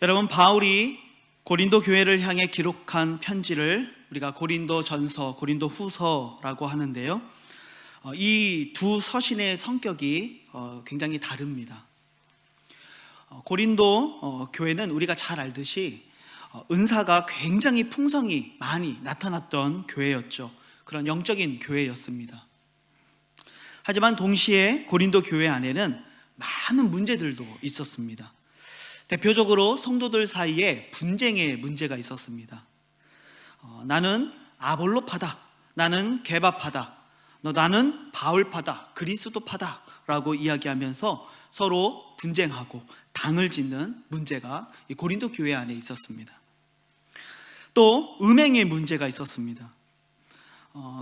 여러분, 바울이 고린도 교회를 향해 기록한 편지를 우리가 고린도 전서, 고린도 후서라고 하는데요. 이 두 서신의 성격이 굉장히 다릅니다. 고린도 교회는 우리가 잘 알듯이 은사가 굉장히 풍성히 많이 나타났던 교회였죠. 그런 영적인 교회였습니다. 하지만 동시에 고린도 교회 안에는 많은 문제들도 있었습니다. 대표적으로 성도들 사이에 분쟁의 문제가 있었습니다. 나는 아볼로파다, 나는 게바파다, 나는 바울파다, 그리스도파다 라고 이야기하면서 서로 분쟁하고 당을 짓는 문제가 이 고린도 교회 안에 있었습니다. 또 음행의 문제가 있었습니다.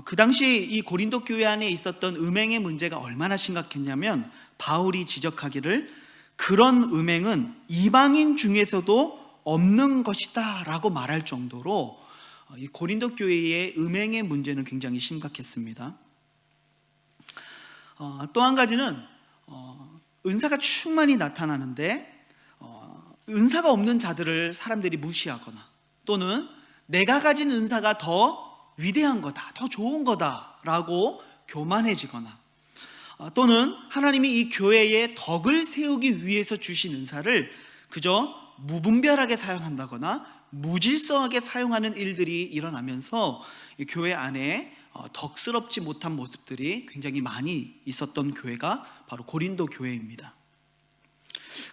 그 당시 이 고린도 교회 안에 있었던 음행의 문제가 얼마나 심각했냐면, 바울이 지적하기를 그런 음행은 이방인 중에서도 없는 것이다 라고 말할 정도로 이 고린도 교회의 음행의 문제는 굉장히 심각했습니다. 또 한 가지는 은사가 충만히 나타나는데 은사가 없는 자들을 사람들이 무시하거나, 또는 내가 가진 은사가 더 위대한 거다, 더 좋은 거다 라고 교만해지거나, 또는 하나님이 이 교회에 덕을 세우기 위해서 주신 은사를 그저 무분별하게 사용한다거나 무질서하게 사용하는 일들이 일어나면서 이 교회 안에 덕스럽지 못한 모습들이 굉장히 많이 있었던 교회가 바로 고린도 교회입니다.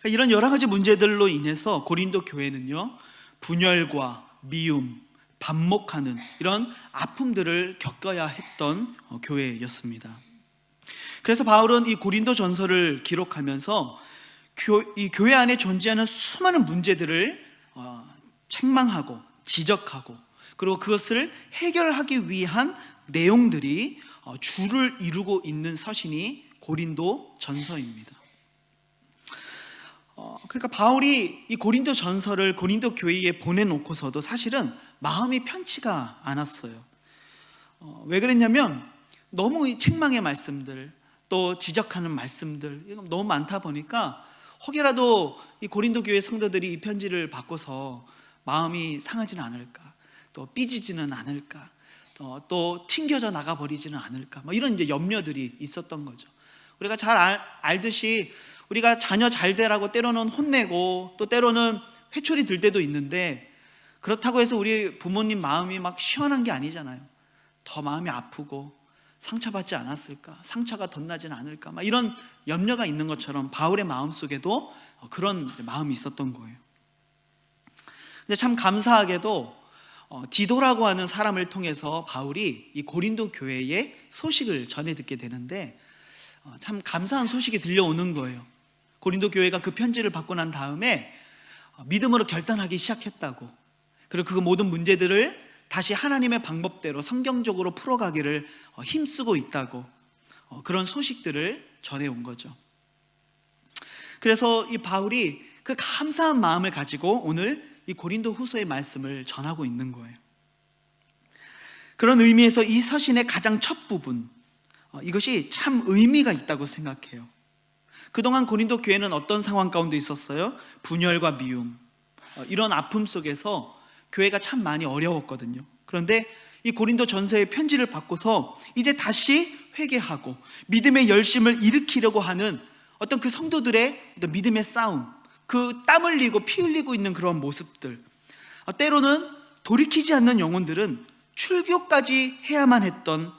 이런 여러 가지 문제들로 인해서 고린도 교회는요, 분열과 미움, 반목하는 이런 아픔들을 겪어야 했던 교회였습니다. 그래서 바울은 이 고린도 전서를 기록하면서 이 교회 안에 존재하는 수많은 문제들을 책망하고 지적하고, 그리고 그것을 해결하기 위한 내용들이 줄을 이루고 있는 서신이 고린도 전서입니다. 그러니까 바울이 이 고린도 전서를 고린도 교회에 보내놓고서도 사실은 마음이 편치가 않았어요. 왜 그랬냐면, 너무 이 책망의 말씀들, 또 지적하는 말씀들 너무 많다 보니까 혹여라도 이 고린도 교회 성도들이 이 편지를 받고서 마음이 상하지는 않을까, 또 삐지지는 않을까, 또 튕겨져 나가버리지는 않을까, 이런 이제 염려들이 있었던 거죠. 우리가 잘 알듯이 우리가 자녀 잘 되라고 때로는 혼내고, 또 때로는 회초리 들 때도 있는데, 그렇다고 해서 우리 부모님 마음이 막 시원한 게 아니잖아요. 더 마음이 아프고 상처받지 않았을까, 상처가 덧나지는 않을까, 이런 염려가 있는 것처럼 바울의 마음속에도 그런 마음이 있었던 거예요. 근데 참 감사하게도 디도라고 하는 사람을 통해서 바울이 이 고린도 교회의 소식을 전해 듣게 되는데, 참 감사한 소식이 들려오는 거예요. 고린도 교회가 그 편지를 받고 난 다음에 믿음으로 결단하기 시작했다고, 그리고 그 모든 문제들을 다시 하나님의 방법대로 성경적으로 풀어가기를 힘쓰고 있다고, 그런 소식들을 전해온 거죠. 그래서 이 바울이 그 감사한 마음을 가지고 오늘 이 고린도 후서의 말씀을 전하고 있는 거예요. 그런 의미에서 이 서신의 가장 첫 부분, 이것이 참 의미가 있다고 생각해요. 그동안 고린도 교회는 어떤 상황 가운데 있었어요? 분열과 미움, 이런 아픔 속에서 교회가 참 많이 어려웠거든요. 그런데 이 고린도 전서의 편지를 받고서 이제 다시 회개하고 믿음의 열심을 일으키려고 하는 어떤 그 성도들의 어떤 믿음의 싸움, 그 땀 흘리고 피 흘리고 있는 그런 모습들, 때로는 돌이키지 않는 영혼들은 출교까지 해야만 했던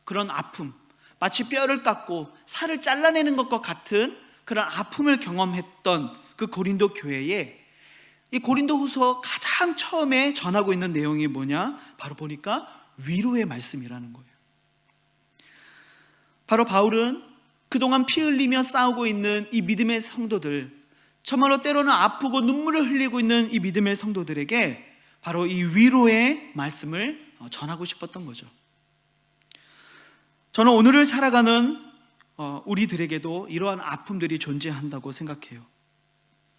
그런 아픔, 마치 뼈를 깎고 살을 잘라내는 것과 같은 그런 아픔을 경험했던 그 고린도 교회에 이 고린도 후서 가장 처음에 전하고 있는 내용이 뭐냐? 바로 보니까 위로의 말씀이라는 거예요. 바로 바울은 그동안 피 흘리며 싸우고 있는 이 믿음의 성도들, 정말로 때로는 아프고 눈물을 흘리고 있는 이 믿음의 성도들에게 바로 이 위로의 말씀을 전하고 싶었던 거죠. 저는 오늘을 살아가는 우리들에게도 이러한 아픔들이 존재한다고 생각해요.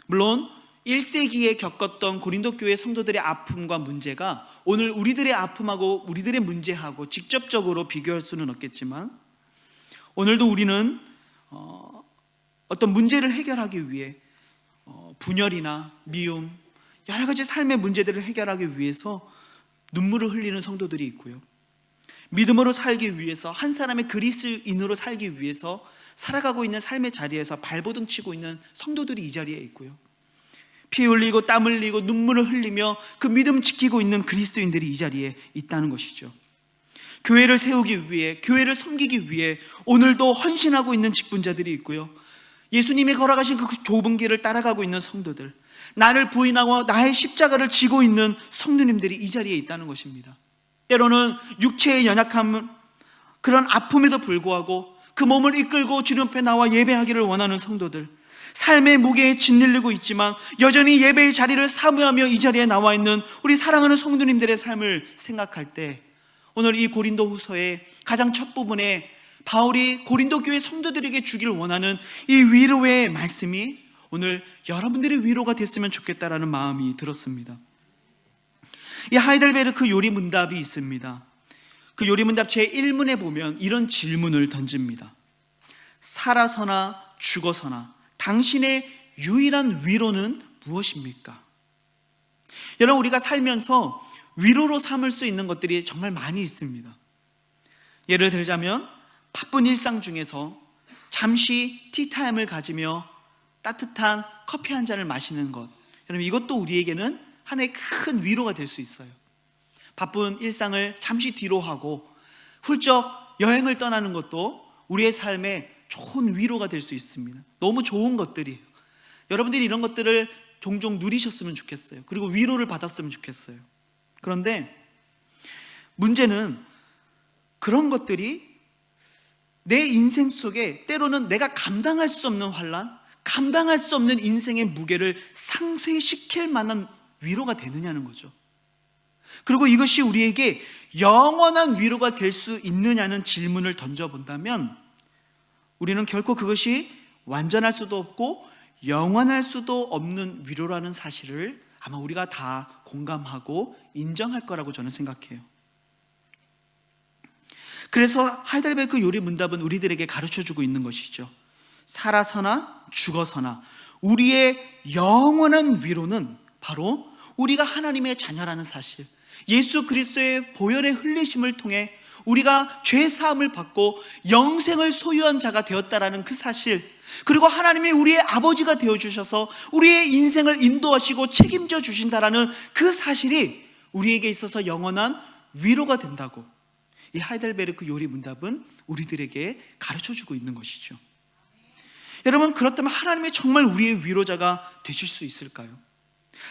물론 1세기에 겪었던 고린도 교회 성도들의 아픔과 문제가 오늘 우리들의 아픔하고 우리들의 문제하고 직접적으로 비교할 수는 없겠지만, 오늘도 우리는 어떤 문제를 해결하기 위해 분열이나 미움, 여러 가지 삶의 문제들을 해결하기 위해서 눈물을 흘리는 성도들이 있고요, 믿음으로 살기 위해서, 한 사람의 그리스도인으로 살기 위해서 살아가고 있는 삶의 자리에서 발버둥 치고 있는 성도들이 이 자리에 있고요, 피 흘리고 땀 흘리고 눈물을 흘리며 그 믿음 지키고 있는 그리스도인들이 이 자리에 있다는 것이죠. 교회를 세우기 위해, 교회를 섬기기 위해 오늘도 헌신하고 있는 직분자들이 있고요, 예수님이 걸어가신 그 좁은 길을 따라가고 있는 성도들, 나를 부인하고 나의 십자가를 지고 있는 성도님들이 이 자리에 있다는 것입니다. 때로는 육체의 연약함, 그런 아픔에도 불구하고 그 몸을 이끌고 주님 앞에 나와 예배하기를 원하는 성도들, 삶의 무게에 짓눌리고 있지만 여전히 예배의 자리를 사모하며 이 자리에 나와 있는 우리 사랑하는 성도님들의 삶을 생각할 때, 오늘 이 고린도후서의 가장 첫 부분에 바울이 고린도 교회 성도들에게 주기를 원하는 이 위로의 말씀이 오늘 여러분들의 위로가 됐으면 좋겠다라는 마음이 들었습니다. 이 하이델베르크 요리문답이 있습니다. 그 요리문답 제1문에 보면 이런 질문을 던집니다. 살아서나 죽어서나 당신의 유일한 위로는 무엇입니까? 여러분, 우리가 살면서 위로로 삼을 수 있는 것들이 정말 많이 있습니다. 예를 들자면 바쁜 일상 중에서 잠시 티타임을 가지며 따뜻한 커피 한 잔을 마시는 것, 여러분, 이것도 우리에게는 하나의 큰 위로가 될 수 있어요. 바쁜 일상을 잠시 뒤로 하고 훌쩍 여행을 떠나는 것도 우리의 삶에 좋은 위로가 될 수 있습니다. 너무 좋은 것들이에요. 여러분들이 이런 것들을 종종 누리셨으면 좋겠어요. 그리고 위로를 받았으면 좋겠어요. 그런데 문제는 그런 것들이 내 인생 속에 때로는 내가 감당할 수 없는 환난, 감당할 수 없는 인생의 무게를 상쇄시킬 만한 위로가 되느냐는 거죠. 그리고 이것이 우리에게 영원한 위로가 될 수 있느냐는 질문을 던져본다면 우리는 결코 그것이 완전할 수도 없고 영원할 수도 없는 위로라는 사실을 아마 우리가 다 공감하고 인정할 거라고 저는 생각해요. 그래서 하이델베르크 요리문답은 우리들에게 가르쳐주고 있는 것이죠. 살아서나 죽어서나 우리의 영원한 위로는 바로 우리가 하나님의 자녀라는 사실, 예수 그리스도의 보혈의 흘리심을 통해 우리가 죄 사함을 받고 영생을 소유한 자가 되었다라는 그 사실, 그리고 하나님이 우리의 아버지가 되어주셔서 우리의 인생을 인도하시고 책임져 주신다라는 그 사실이 우리에게 있어서 영원한 위로가 된다고 이 하이델베르크 요리문답은 우리들에게 가르쳐주고 있는 것이죠. 여러분, 그렇다면 하나님이 정말 우리의 위로자가 되실 수 있을까요?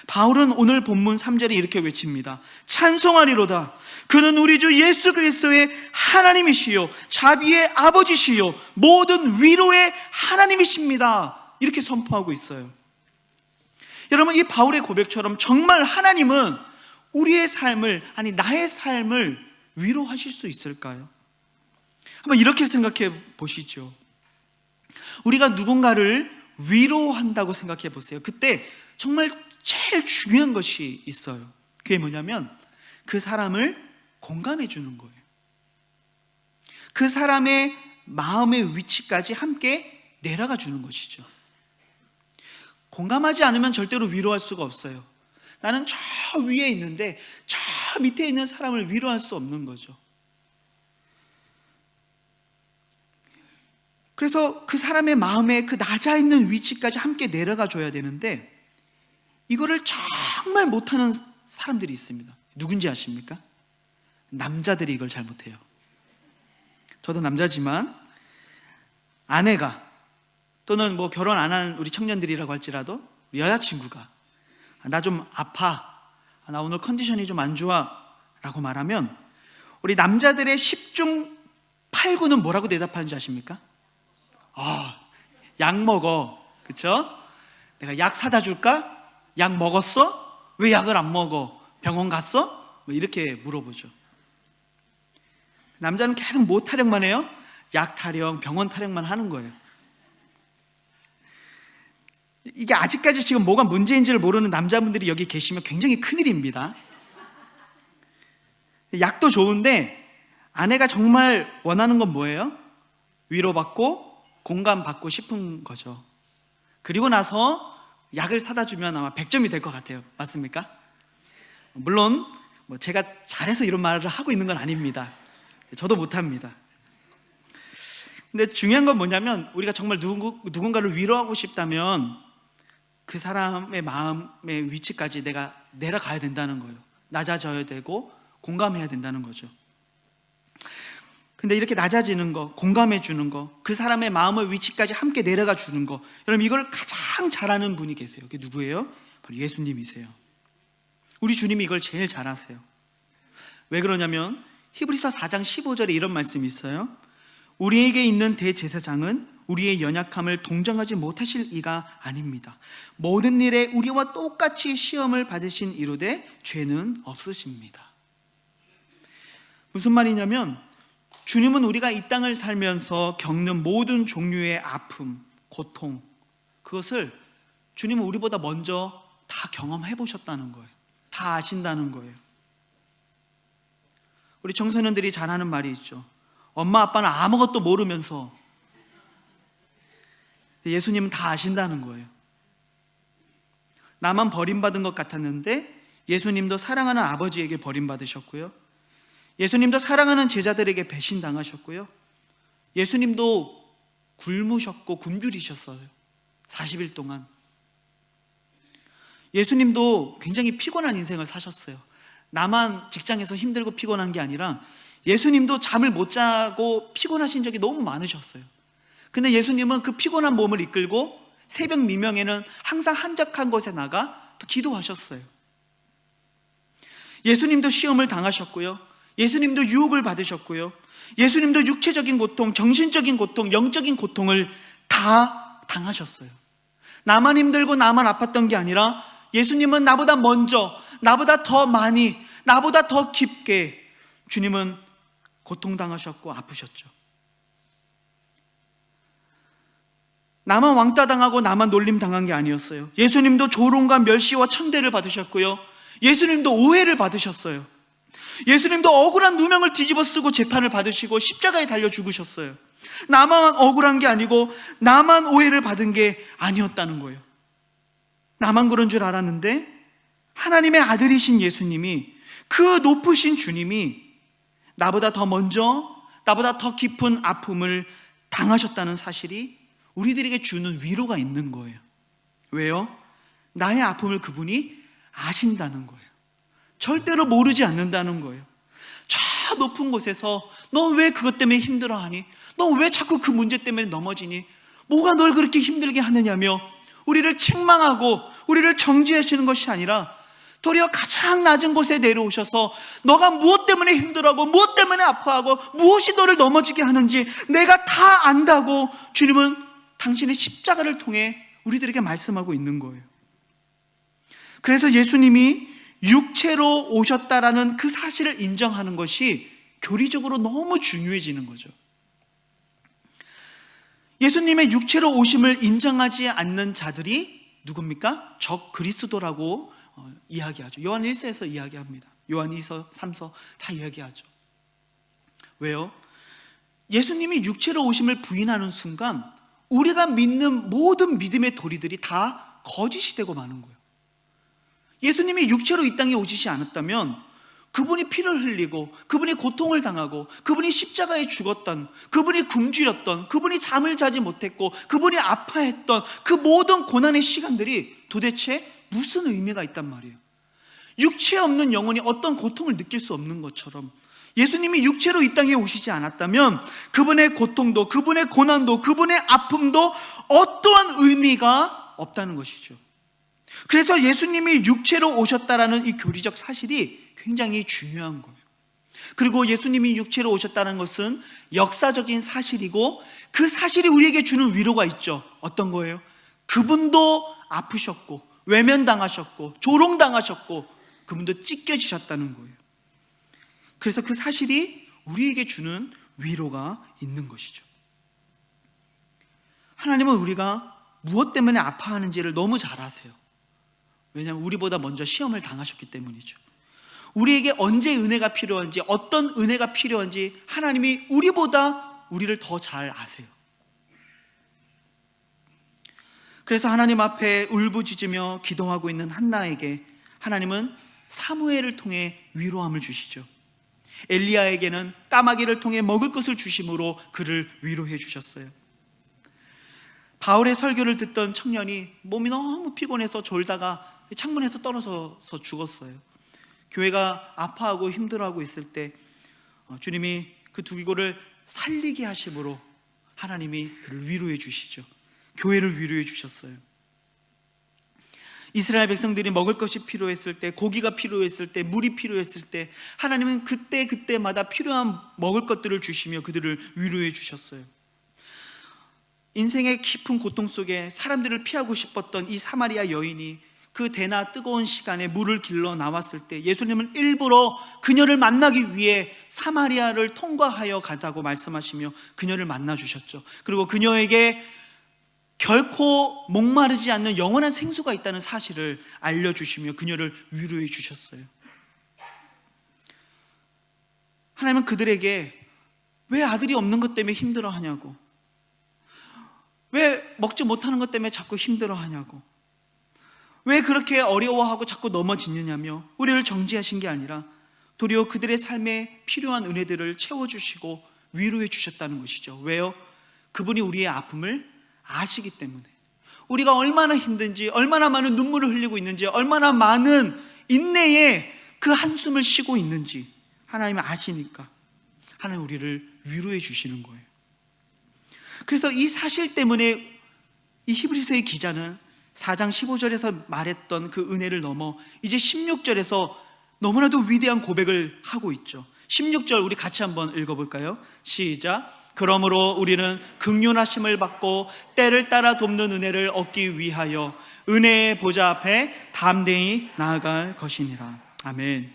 바울은 오늘 본문 3절에 이렇게 외칩니다. 찬송하리로다. 그는 우리 주 예수 그리스도의 하나님이시요 자비의 아버지시요 모든 위로의 하나님이십니다. 이렇게 선포하고 있어요. 여러분, 이 바울의 고백처럼 정말 하나님은 우리의 삶을, 아니 나의 삶을 위로하실 수 있을까요? 한번 이렇게 생각해 보시죠. 우리가 누군가를 위로한다고 생각해 보세요. 그때 정말 제일 중요한 것이 있어요. 그게 뭐냐면 그 사람을 공감해 주는 거예요. 그 사람의 마음의 위치까지 함께 내려가 주는 것이죠. 공감하지 않으면 절대로 위로할 수가 없어요. 나는 저 위에 있는데 저 밑에 있는 사람을 위로할 수 없는 거죠. 그래서 그 사람의 마음에 그 낮아 있는 위치까지 함께 내려가 줘야 되는데 이거를 정말 못하는 사람들이 있습니다. 누군지 아십니까? 남자들이 이걸 잘 못해요. 저도 남자지만 아내가 또는 뭐 결혼 안 한 우리 청년들이라고 할지라도 여자친구가 나 좀 아파, 나 오늘 컨디션이 좀 안 좋아 라고 말하면 우리 남자들의 10중 8구는 뭐라고 대답하는지 아십니까? 약 먹어. 그쵸? 내가 약 사다 줄까? 약 먹었어? 왜 약을 안 먹어? 병원 갔어? 뭐 이렇게 물어보죠. 남자는 계속 뭐 타령만 해요? 약 타령, 병원 타령만 하는 거예요. 이게 아직까지 지금 뭐가 문제인지를 모르는 남자분들이 여기 계시면 굉장히 큰일입니다. 약도 좋은데 아내가 정말 원하는 건 뭐예요? 위로받고 공감받고 싶은 거죠. 그리고 나서 약을 사다 주면 아마 100점이 될 것 같아요. 맞습니까? 물론 제가 잘해서 이런 말을 하고 있는 건 아닙니다. 저도 못합니다. 근데 중요한 건 뭐냐면, 우리가 정말 누군가를 위로하고 싶다면 그 사람의 마음의 위치까지 내가 내려가야 된다는 거예요. 낮아져야 되고 공감해야 된다는 거죠. 근데 이렇게 낮아지는 거, 공감해 주는 거, 그 사람의 마음의 위치까지 함께 내려가 주는 거, 여러분 이걸 가장 잘하는 분이 계세요. 그게 누구예요? 바로 예수님이세요. 우리 주님이 이걸 제일 잘하세요. 왜 그러냐면 히브리서 4장 15절에 이런 말씀이 있어요. 우리에게 있는 대제사장은 우리의 연약함을 동정하지 못하실 이가 아닙니다. 모든 일에 우리와 똑같이 시험을 받으신 이로되 죄는 없으십니다. 무슨 말이냐면, 주님은 우리가 이 땅을 살면서 겪는 모든 종류의 아픔, 고통, 그것을 주님은 우리보다 먼저 다 경험해 보셨다는 거예요. 다 아신다는 거예요. 우리 청소년들이 잘 하는 말이 있죠. 엄마 아빠는 아무것도 모르면서, 예수님은 다 아신다는 거예요. 나만 버림받은 것 같았는데 예수님도 사랑하는 아버지에게 버림받으셨고요, 예수님도 사랑하는 제자들에게 배신당하셨고요, 예수님도 굶으셨고 굶주리셨어요. 40일 동안. 예수님도 굉장히 피곤한 인생을 사셨어요. 나만 직장에서 힘들고 피곤한 게 아니라 예수님도 잠을 못 자고 피곤하신 적이 너무 많으셨어요. 근데 예수님은 그 피곤한 몸을 이끌고 새벽 미명에는 항상 한적한 곳에 나가 또 기도하셨어요. 예수님도 시험을 당하셨고요, 예수님도 유혹을 받으셨고요, 예수님도 육체적인 고통, 정신적인 고통, 영적인 고통을 다 당하셨어요. 나만 힘들고 나만 아팠던 게 아니라 예수님은 나보다 먼저, 나보다 더 많이, 나보다 더 깊게 주님은 고통당하셨고 아프셨죠. 나만 왕따 당하고 나만 놀림 당한 게 아니었어요. 예수님도 조롱과 멸시와 천대를 받으셨고요, 예수님도 오해를 받으셨어요. 예수님도 억울한 누명을 뒤집어 쓰고 재판을 받으시고 십자가에 달려 죽으셨어요. 나만 억울한 게 아니고 나만 오해를 받은 게 아니었다는 거예요. 나만 그런 줄 알았는데 하나님의 아들이신 예수님이, 그 높으신 주님이 나보다 더 먼저, 나보다 더 깊은 아픔을 당하셨다는 사실이 우리들에게 주는 위로가 있는 거예요. 왜요? 나의 아픔을 그분이 아신다는 거예요. 절대로 모르지 않는다는 거예요. 저 높은 곳에서 너 왜 그것 때문에 힘들어하니? 너 왜 자꾸 그 문제 때문에 넘어지니? 뭐가 널 그렇게 힘들게 하느냐며 우리를 책망하고 우리를 정죄하시는 것이 아니라 도리어 가장 낮은 곳에 내려오셔서 너가 무엇 때문에 힘들어하고 무엇 때문에 아파하고 무엇이 너를 넘어지게 하는지 내가 다 안다고 주님은 당신의 십자가를 통해 우리들에게 말씀하고 있는 거예요. 그래서 예수님이 육체로 오셨다라는 그 사실을 인정하는 것이 교리적으로 너무 중요해지는 거죠. 예수님의 육체로 오심을 인정하지 않는 자들이 누굽니까? 적 그리스도라고 이야기하죠. 요한 1서에서 이야기합니다. 요한 2서, 3서 다 이야기하죠. 왜요? 예수님이 육체로 오심을 부인하는 순간 우리가 믿는 모든 믿음의 도리들이 다 거짓이 되고 마는 거예요. 예수님이 육체로 이 땅에 오시지 않았다면 그분이 피를 흘리고 그분이 고통을 당하고 그분이 십자가에 죽었던, 그분이 굶주렸던, 그분이 잠을 자지 못했고 그분이 아파했던 그 모든 고난의 시간들이 도대체 무슨 의미가 있단 말이에요. 육체 없는 영혼이 어떤 고통을 느낄 수 없는 것처럼 예수님이 육체로 이 땅에 오시지 않았다면 그분의 고통도, 그분의 고난도, 그분의 아픔도 어떠한 의미가 없다는 것이죠. 그래서 예수님이 육체로 오셨다라는 이 교리적 사실이 굉장히 중요한 거예요. 그리고 예수님이 육체로 오셨다는 것은 역사적인 사실이고 그 사실이 우리에게 주는 위로가 있죠. 어떤 거예요? 그분도 아프셨고 외면당하셨고 조롱당하셨고 그분도 찢겨지셨다는 거예요. 그래서 그 사실이 우리에게 주는 위로가 있는 것이죠. 하나님은 우리가 무엇 때문에 아파하는지를 너무 잘 아세요. 왜냐하면 우리보다 먼저 시험을 당하셨기 때문이죠. 우리에게 언제 은혜가 필요한지, 어떤 은혜가 필요한지 하나님이 우리보다 우리를 더 잘 아세요. 그래서 하나님 앞에 울부짖으며 기도하고 있는 한나에게 하나님은 사무엘을 통해 위로함을 주시죠. 엘리야에게는 까마귀를 통해 먹을 것을 주심으로 그를 위로해 주셨어요. 바울의 설교를 듣던 청년이 몸이 너무 피곤해서 졸다가 창문에서 떨어져서 죽었어요. 교회가 아파하고 힘들어하고 있을 때 주님이 그 두기고를 살리게 하심으로 하나님이 그를 위로해 주시죠. 교회를 위로해 주셨어요. 이스라엘 백성들이 먹을 것이 필요했을 때, 고기가 필요했을 때, 물이 필요했을 때 하나님은 그때마다 필요한 먹을 것들을 주시며 그들을 위로해 주셨어요. 인생의 깊은 고통 속에 사람들을 피하고 싶었던 이 사마리아 여인이 그 대나 뜨거운 시간에 물을 길러 나왔을 때 예수님은 일부러 그녀를 만나기 위해 사마리아를 통과하여 가자고 말씀하시며 그녀를 만나 주셨죠. 그리고 그녀에게 결코 목마르지 않는 영원한 생수가 있다는 사실을 알려주시며 그녀를 위로해 주셨어요. 하나님은 그들에게 왜 아들이 없는 것 때문에 힘들어하냐고, 왜 먹지 못하는 것 때문에 자꾸 힘들어하냐고, 왜 그렇게 어려워하고 자꾸 넘어지느냐며 우리를 정죄하신 게 아니라 도리어 그들의 삶에 필요한 은혜들을 채워주시고 위로해 주셨다는 것이죠. 왜요? 그분이 우리의 아픔을 아시기 때문에, 우리가 얼마나 힘든지, 얼마나 많은 눈물을 흘리고 있는지, 얼마나 많은 인내에 그 한숨을 쉬고 있는지 하나님은 아시니까 하나님 우리를 위로해 주시는 거예요. 그래서 이 사실 때문에 이 히브리서의 기자는 4장 15절에서 말했던 그 은혜를 넘어 이제 16절에서 너무나도 위대한 고백을 하고 있죠. 16절 우리 같이 한번 읽어볼까요? 시작. 그러므로 우리는 긍휼하심을 받고 때를 따라 돕는 은혜를 얻기 위하여 은혜의 보좌 앞에 담대히 나아갈 것이니라. 아멘.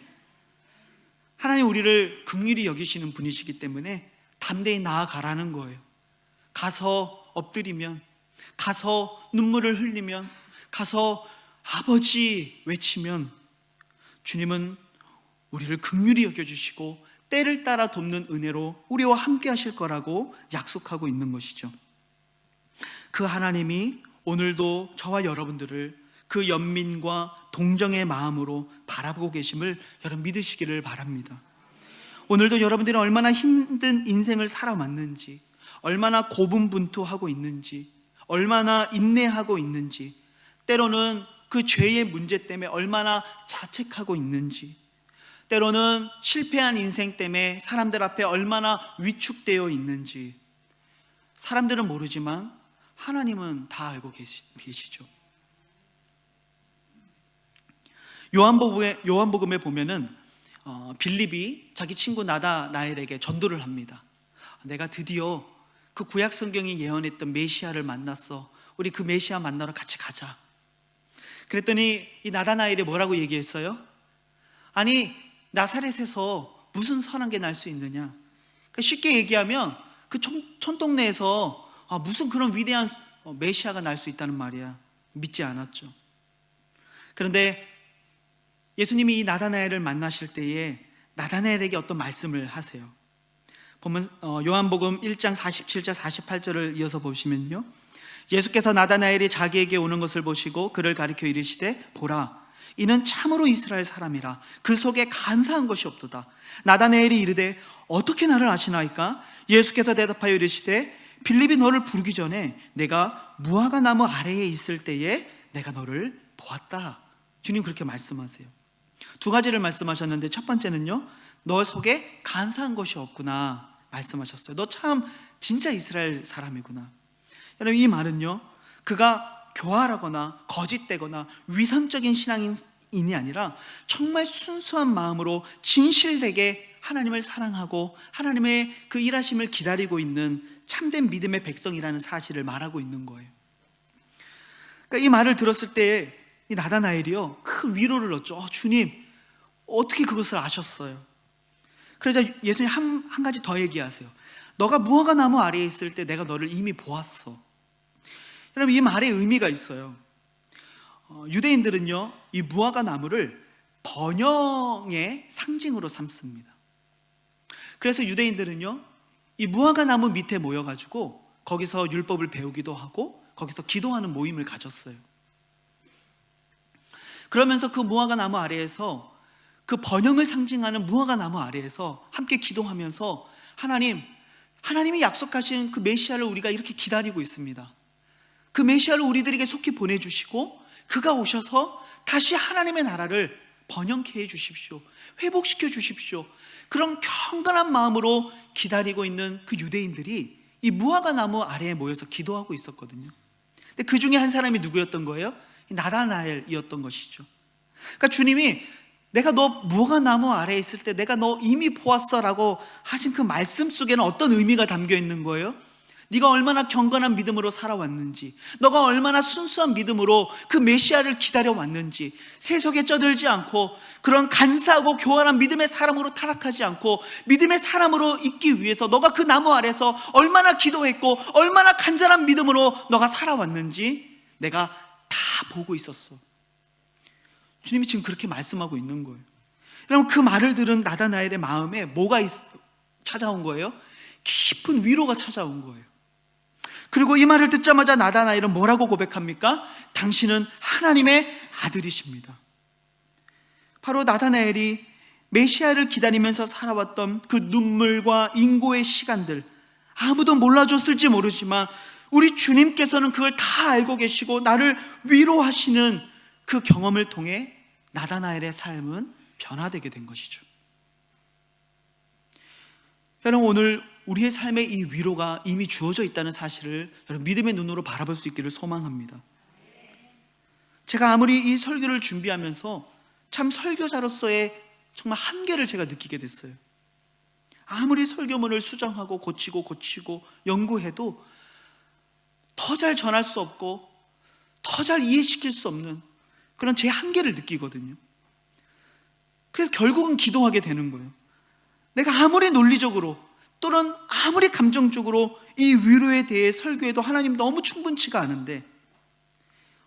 하나님 우리를 긍휼히 여기시는 분이시기 때문에 담대히 나아가라는 거예요. 가서 엎드리면, 가서 눈물을 흘리면, 가서 아버지 외치면 주님은 우리를 긍휼히 여겨주시고 때를 따라 돕는 은혜로 우리와 함께 하실 거라고 약속하고 있는 것이죠. 그 하나님이 오늘도 저와 여러분들을 그 연민과 동정의 마음으로 바라보고 계심을 여러분 믿으시기를 바랍니다. 오늘도 여러분들이 얼마나 힘든 인생을 살아왔는지, 얼마나 고분분투하고 있는지, 얼마나 인내하고 있는지, 때로는 그 죄의 문제 때문에 얼마나 자책하고 있는지, 때로는 실패한 인생 때문에 사람들 앞에 얼마나 위축되어 있는지 사람들은 모르지만 하나님은 다 알고 계시죠. 요한복음에 보면은 빌립이 자기 친구 나다나엘에게 전도를 합니다. 내가 드디어 그 구약 성경이 예언했던 메시아를 만났어. 우리 그 메시아 만나러 같이 가자. 그랬더니 이 나다나엘이 뭐라고 얘기했어요? 아니, 나사렛에서 무슨 선한 게 날 수 있느냐? 그러니까 쉽게 얘기하면 그 촌동네에서 무슨 그런 위대한 메시아가 날 수 있다는 말이야. 믿지 않았죠. 그런데 예수님이 이 나다나엘을 만나실 때에 나다나엘에게 어떤 말씀을 하세요. 보면 요한복음 1장 47절 48절을 이어서 보시면요, 예수께서 나다나엘이 자기에게 오는 것을 보시고 그를 가리켜 이르시되 보라, 이는 참으로 이스라엘 사람이라 그 속에 간사한 것이 없도다. 나다나엘이 이르되 어떻게 나를 아시나이까? 예수께서 대답하여 이르시되 빌립이 너를 부르기 전에 내가 무화과 나무 아래에 있을 때에 내가 너를 보았다. 주님 그렇게 말씀하세요. 두 가지를 말씀하셨는데 첫 번째는요, 너 속에 간사한 것이 없구나 말씀하셨어요. 너 참 진짜 이스라엘 사람이구나. 여러분 이 말은요, 그가 교활하거나 거짓되거나 위선적인 신앙인이 아니라 정말 순수한 마음으로 진실되게 하나님을 사랑하고 하나님의 그 일하심을 기다리고 있는 참된 믿음의 백성이라는 사실을 말하고 있는 거예요. 그러니까 이 말을 들었을 때 이 나다나엘이요 큰 위로를 얻죠. 주님 어떻게 그것을 아셨어요? 그러자 예수님 한 가지 더 얘기하세요. 너가 무화과 나무 아래에 있을 때 내가 너를 이미 보았어. 여러분 이 말에 의미가 있어요. 유대인들은요 이 무화과 나무를 번영의 상징으로 삼습니다. 그래서 유대인들은요 이 무화과 나무 밑에 모여가지고 거기서 율법을 배우기도 하고 거기서 기도하는 모임을 가졌어요. 그러면서 그 무화과 나무 아래에서, 그 번영을 상징하는 무화과 나무 아래에서 함께 기도하면서 하나님이 약속하신 그 메시아를 우리가 이렇게 기다리고 있습니다. 그 메시아를 우리들에게 속히 보내주시고 그가 오셔서 다시 하나님의 나라를 번영케 해주십시오. 회복시켜 주십시오. 그런 경건한 마음으로 기다리고 있는 그 유대인들이 이 무화과 나무 아래에 모여서 기도하고 있었거든요. 근데 그 중에 한 사람이 누구였던 거예요? 나다나엘이었던 것이죠. 그러니까 주님이 내가 너 무화과 나무 아래에 있을 때 내가 너 이미 보았어 라고 하신 그 말씀 속에는 어떤 의미가 담겨 있는 거예요? 네가 얼마나 경건한 믿음으로 살아왔는지, 너가 얼마나 순수한 믿음으로 그 메시아를 기다려왔는지, 세속에 쩌들지 않고 그런 간사하고 교활한 믿음의 사람으로 타락하지 않고 믿음의 사람으로 있기 위해서 너가 그 나무 아래서 얼마나 기도했고 얼마나 간절한 믿음으로 너가 살아왔는지 내가 다 보고 있었어. 주님이 지금 그렇게 말씀하고 있는 거예요. 여러분, 그 말을 들은 나다나엘의 마음에 뭐가 찾아온 거예요? 깊은 위로가 찾아온 거예요. 그리고 이 말을 듣자마자 나다나엘은 뭐라고 고백합니까? 당신은 하나님의 아들이십니다. 바로 나다나엘이 메시아를 기다리면서 살아왔던 그 눈물과 인고의 시간들, 아무도 몰라줬을지 모르지만 우리 주님께서는 그걸 다 알고 계시고 나를 위로하시는 그 경험을 통해 나다나엘의 삶은 변화되게 된 것이죠. 여러분, 오늘 우리의 삶에 이 위로가 이미 주어져 있다는 사실을 여러분 믿음의 눈으로 바라볼 수 있기를 소망합니다. 제가 아무리 이 설교를 준비하면서 참 설교자로서의 정말 한계를 제가 느끼게 됐어요. 아무리 설교문을 수정하고 고치고 연구해도 더 잘 전할 수 없고 더 잘 이해시킬 수 없는 그런 제 한계를 느끼거든요. 그래서 결국은 기도하게 되는 거예요. 내가 아무리 논리적으로 또는 아무리 감정적으로 이 위로에 대해 설교해도 하나님 너무 충분치가 않은데,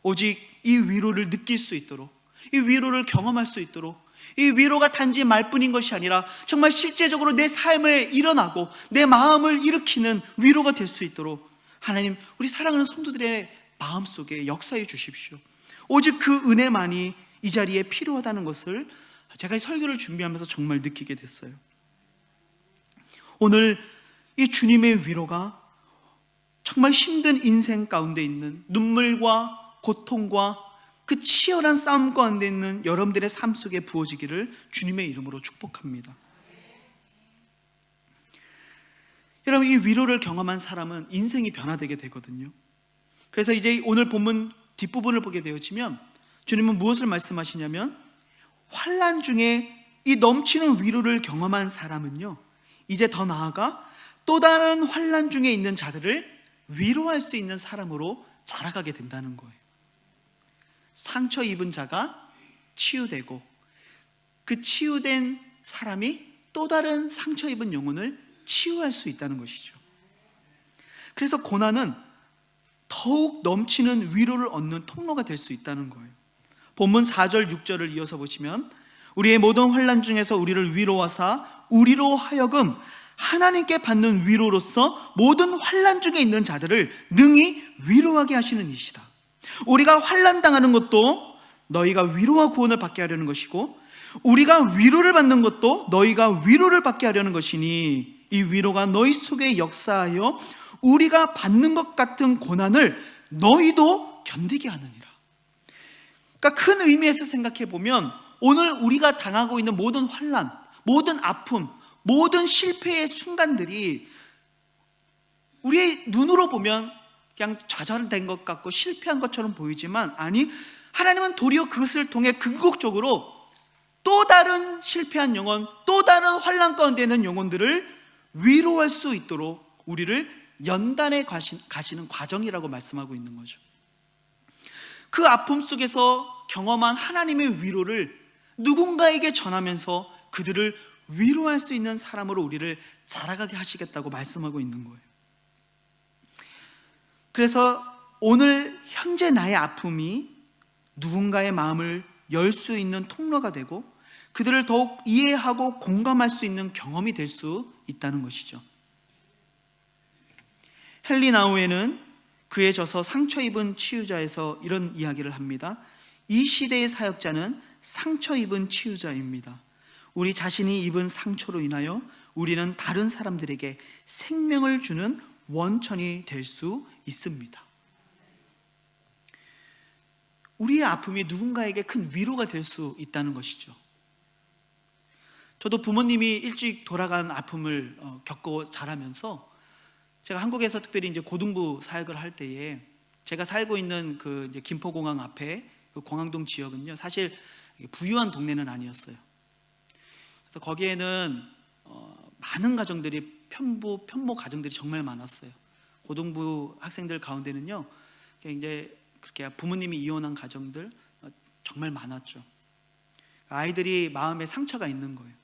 오직 이 위로를 느낄 수 있도록, 이 위로를 경험할 수 있도록, 이 위로가 단지 말뿐인 것이 아니라 정말 실제적으로 내 삶에 일어나고 내 마음을 일으키는 위로가 될 수 있도록 하나님, 우리 사랑하는 성도들의 마음속에 역사해 주십시오. 오직 그 은혜만이 이 자리에 필요하다는 것을 제가 이 설교를 준비하면서 정말 느끼게 됐어요. 오늘 이 주님의 위로가 정말 힘든 인생 가운데 있는 눈물과 고통과 그 치열한 싸움 가운데 있는 여러분들의 삶 속에 부어지기를 주님의 이름으로 축복합니다. 여러분, 이 위로를 경험한 사람은 인생이 변화되게 되거든요. 그래서 이제 오늘 본문 뒷부분을 보게 되어지면 주님은 무엇을 말씀하시냐면, 환난 중에 이 넘치는 위로를 경험한 사람은요, 이제 더 나아가 또 다른 환난 중에 있는 자들을 위로할 수 있는 사람으로 자라가게 된다는 거예요. 상처 입은 자가 치유되고 그 치유된 사람이 또 다른 상처 입은 영혼을 치유할 수 있다는 것이죠. 그래서 고난은 더욱 넘치는 위로를 얻는 통로가 될 수 있다는 거예요. 본문 4절 6절을 이어서 보시면, 우리의 모든 환난 중에서 우리를 위로하사 우리로 하여금 하나님께 받는 위로로서 모든 환난 중에 있는 자들을 능히 위로하게 하시는 이시다. 우리가 환난 당하는 것도 너희가 위로와 구원을 받게 하려는 것이고, 우리가 위로를 받는 것도 너희가 위로를 받게 하려는 것이니, 이 위로가 너희 속에 역사하여 우리가 받는 것 같은 고난을 너희도 견디게 하느니라. 그러니까 큰 의미에서 생각해 보면 오늘 우리가 당하고 있는 모든 환난, 모든 아픔, 모든 실패의 순간들이 우리의 눈으로 보면 그냥 좌절된 것 같고 실패한 것처럼 보이지만, 아니, 하나님은 도리어 그것을 통해 궁극적으로 또 다른 실패한 영혼, 또 다른 환난 가운데 있는 영혼들을 위로할 수 있도록 우리를 연단해 가시는 과정이라고 말씀하고 있는 거죠. 그 아픔 속에서 경험한 하나님의 위로를 누군가에게 전하면서 그들을 위로할 수 있는 사람으로 우리를 자라가게 하시겠다고 말씀하고 있는 거예요. 그래서 오늘 현재 나의 아픔이 누군가의 마음을 열 수 있는 통로가 되고 그들을 더욱 이해하고 공감할 수 있는 경험이 될 수 있다는 것이죠. 헨리 나우에는 그에 져서 상처 입은 치유자에서 이런 이야기를 합니다. 이 시대의 사역자는 상처 입은 치유자입니다. 우리 자신이 입은 상처로 인하여 우리는 다른 사람들에게 생명을 주는 원천이 될 수 있습니다. 우리의 아픔이 누군가에게 큰 위로가 될 수 있다는 것이죠. 저도 부모님이 일찍 돌아간 아픔을 겪고 자라면서 제가 한국에서 특별히 이제 고등부 사역을 할 때에 제가 살고 있는 그 이제 김포공항 앞에 그 공항동 지역은요, 사실 부유한 동네는 아니었어요. 그래서 거기에는 많은 가정들이 편모 가정들이 정말 많았어요. 고등부 학생들 가운데는요, 이제 그렇게 부모님이 이혼한 가정들 정말 많았죠. 아이들이 마음에 상처가 있는 거예요.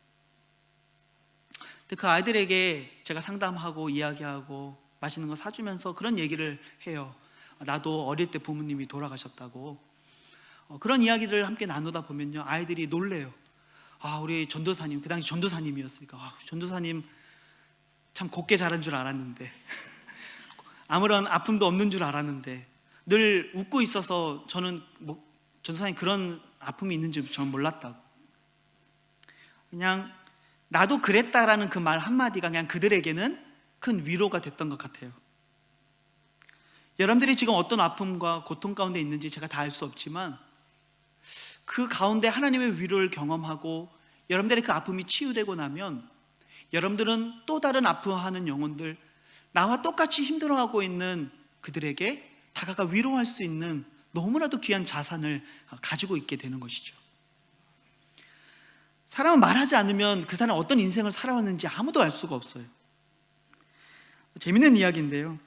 근데 그 아이들에게 제가 상담하고 이야기하고 맛있는 거 사주면서 그런 얘기를 해요. 나도 어릴 때 부모님이 돌아가셨다고. 그런 이야기를 함께 나누다 보면요, 아이들이 놀래요. 우리 전도사님, 그 당시 전도사님이었으니까, 전도사님 참 곱게 자란 줄 알았는데 아무런 아픔도 없는 줄 알았는데 늘 웃고 있어서 저는 전도사님 그런 아픔이 있는지 저는 몰랐다고. 그냥 나도 그랬다라는 그 말 한마디가 그냥 그들에게는 큰 위로가 됐던 것 같아요. 여러분들이 지금 어떤 아픔과 고통 가운데 있는지 제가 다 알 수 없지만 그 가운데 하나님의 위로를 경험하고 여러분들의 그 아픔이 치유되고 나면 여러분들은 또 다른 아파하는 영혼들, 나와 똑같이 힘들어하고 있는 그들에게 다가가 위로할 수 있는 너무나도 귀한 자산을 가지고 있게 되는 것이죠. 사람은 말하지 않으면 그 사람은 어떤 인생을 살아왔는지 아무도 알 수가 없어요. 재밌는 이야기인데요,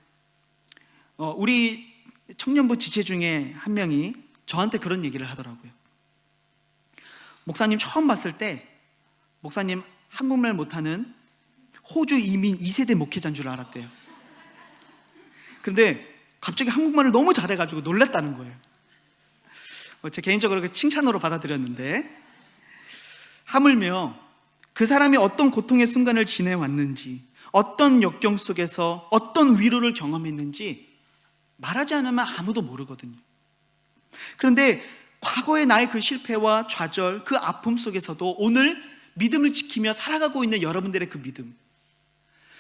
우리 청년부 지체 중에 한 명이 저한테 그런 얘기를 하더라고요. 목사님 처음 봤을 때 목사님 한국말 못하는 호주 이민 2세대 목회자인 줄 알았대요. 근데 갑자기 한국말을 너무 잘해가지고 놀랐다는 거예요. 제 개인적으로 그 칭찬으로 받아들였는데, 하물며 그 사람이 어떤 고통의 순간을 지내왔는지, 어떤 역경 속에서 어떤 위로를 경험했는지 말하지 않으면 아무도 모르거든요. 그런데 과거의 나의 그 실패와 좌절, 그 아픔 속에서도 오늘 믿음을 지키며 살아가고 있는 여러분들의 그 믿음,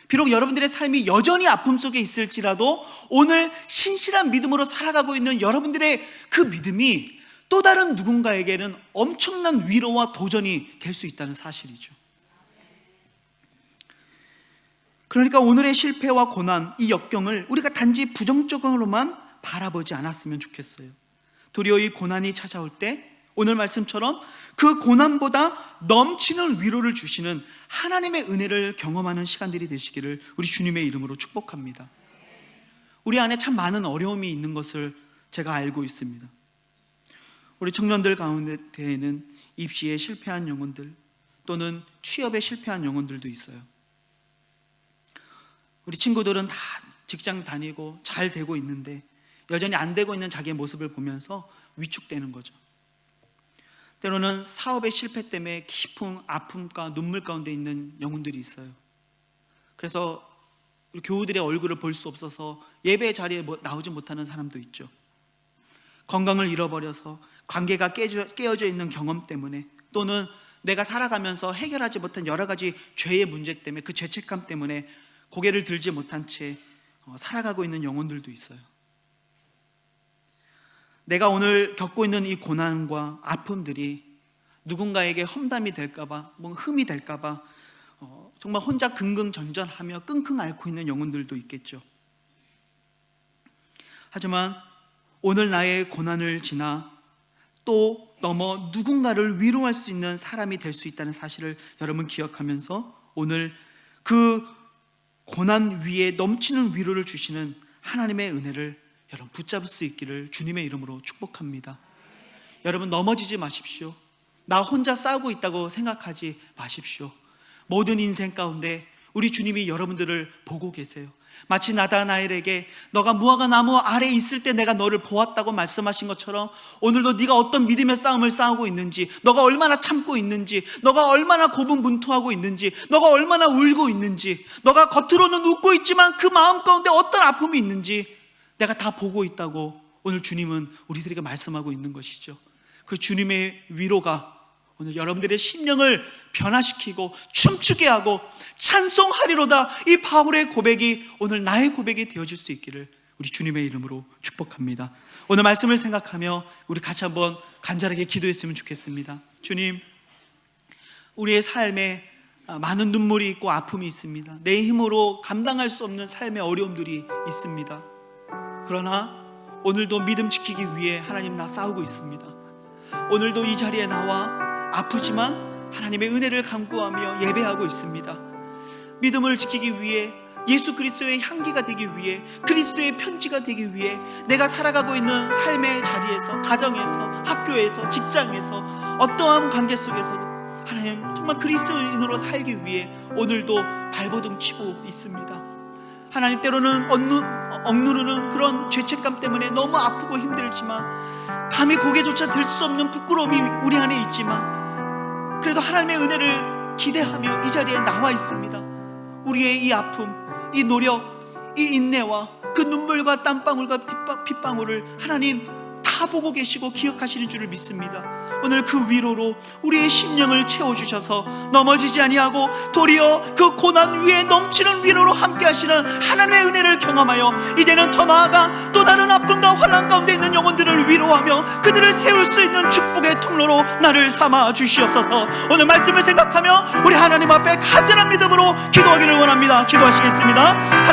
비록 여러분들의 삶이 여전히 아픔 속에 있을지라도 오늘 신실한 믿음으로 살아가고 있는 여러분들의 그 믿음이 또 다른 누군가에게는 엄청난 위로와 도전이 될 수 있다는 사실이죠. 그러니까 오늘의 실패와 고난, 이 역경을 우리가 단지 부정적으로만 바라보지 않았으면 좋겠어요. 도리어 이 고난이 찾아올 때 오늘 말씀처럼 그 고난보다 넘치는 위로를 주시는 하나님의 은혜를 경험하는 시간들이 되시기를 우리 주님의 이름으로 축복합니다. 우리 안에 참 많은 어려움이 있는 것을 제가 알고 있습니다. 우리 청년들 가운데에는 입시에 실패한 영혼들, 또는 취업에 실패한 영혼들도 있어요. 우리 친구들은 다 직장 다니고 잘 되고 있는데 여전히 안 되고 있는 자기의 모습을 보면서 위축되는 거죠. 때로는 사업의 실패 때문에 깊은 아픔과 눈물 가운데 있는 영혼들이 있어요. 그래서 우리 교우들의 얼굴을 볼 수 없어서 예배 자리에 나오지 못하는 사람도 있죠. 건강을 잃어버려서 관계가 깨어져 있는 경험 때문에, 또는 내가 살아가면서 해결하지 못한 여러 가지 죄의 문제 때문에, 그 죄책감 때문에 고개를 들지 못한 채 살아가고 있는 영혼들도 있어요. 내가 오늘 겪고 있는 이 고난과 아픔들이 누군가에게 험담이 될까봐, 흠이 될까봐 정말 혼자 긍긍전전하며 끙끙 앓고 있는 영혼들도 있겠죠. 하지만 오늘 나의 고난을 지나 또 넘어 누군가를 위로할 수 있는 사람이 될 수 있다는 사실을 여러분 기억하면서 오늘 그 고난 위에 넘치는 위로를 주시는 하나님의 은혜를 여러분 붙잡을 수 있기를 주님의 이름으로 축복합니다. 여러분 넘어지지 마십시오. 나 혼자 싸우고 있다고 생각하지 마십시오. 모든 인생 가운데 우리 주님이 여러분들을 보고 계세요. 마치 나다나엘에게 너가 무화과 나무 아래에 있을 때 내가 너를 보았다고 말씀하신 것처럼 오늘도 네가 어떤 믿음의 싸움을 싸우고 있는지, 너가 얼마나 참고 있는지, 너가 얼마나 고분분투하고 있는지, 너가 얼마나 울고 있는지, 너가 겉으로는 웃고 있지만 그 마음 가운데 어떤 아픔이 있는지 내가 다 보고 있다고 오늘 주님은 우리들에게 말씀하고 있는 것이죠. 그 주님의 위로가 오늘 여러분들의 심령을 변화시키고 춤추게 하고 찬송하리로다, 이 바울의 고백이 오늘 나의 고백이 되어질 수 있기를 우리 주님의 이름으로 축복합니다. 오늘 말씀을 생각하며 우리 같이 한번 간절하게 기도했으면 좋겠습니다. 주님, 우리의 삶에 많은 눈물이 있고 아픔이 있습니다. 내 힘으로 감당할 수 없는 삶의 어려움들이 있습니다. 그러나 오늘도 믿음 지키기 위해 하나님 나 싸우고 있습니다. 오늘도 이 자리에 나와 아프지만 하나님의 은혜를 간구하며 예배하고 있습니다. 믿음을 지키기 위해, 예수 그리스도의 향기가 되기 위해, 그리스도의 편지가 되기 위해 내가 살아가고 있는 삶의 자리에서, 가정에서, 학교에서, 직장에서, 어떠한 관계 속에서도 하나님 정말 그리스도인으로 살기 위해 오늘도 발버둥 치고 있습니다. 하나님, 때로는 억누르는 그런 죄책감 때문에 너무 아프고 힘들지만, 감히 고개조차 들 수 없는 부끄러움이 우리 안에 있지만, 그래도 하나님의 은혜를 기대하며 이 자리에 나와 있습니다. 우리의 이 아픔, 이 노력, 이 인내와 그 눈물과 땀방울과 핏방울을 하나님 다 보고 계시고 기억하시는 줄을 믿습니다. 오늘 그 위로로 우리의 심령을 채워주셔서 넘어지지 아니하고 도리어 그 고난 위에 넘치는 위로로 함께 하시는 하나님의 은혜를 경험하여 이제는 더 나아가 또 다른 아픔과 환난 가운데 있는 영혼들을 위로하며 그들을 세울 수 있는 축복의 통로로 나를 삼아 주시옵소서. 오늘 말씀을 생각하며 우리 하나님 앞에 간절한 믿음으로 기도하기를 원합니다. 기도하시겠습니다.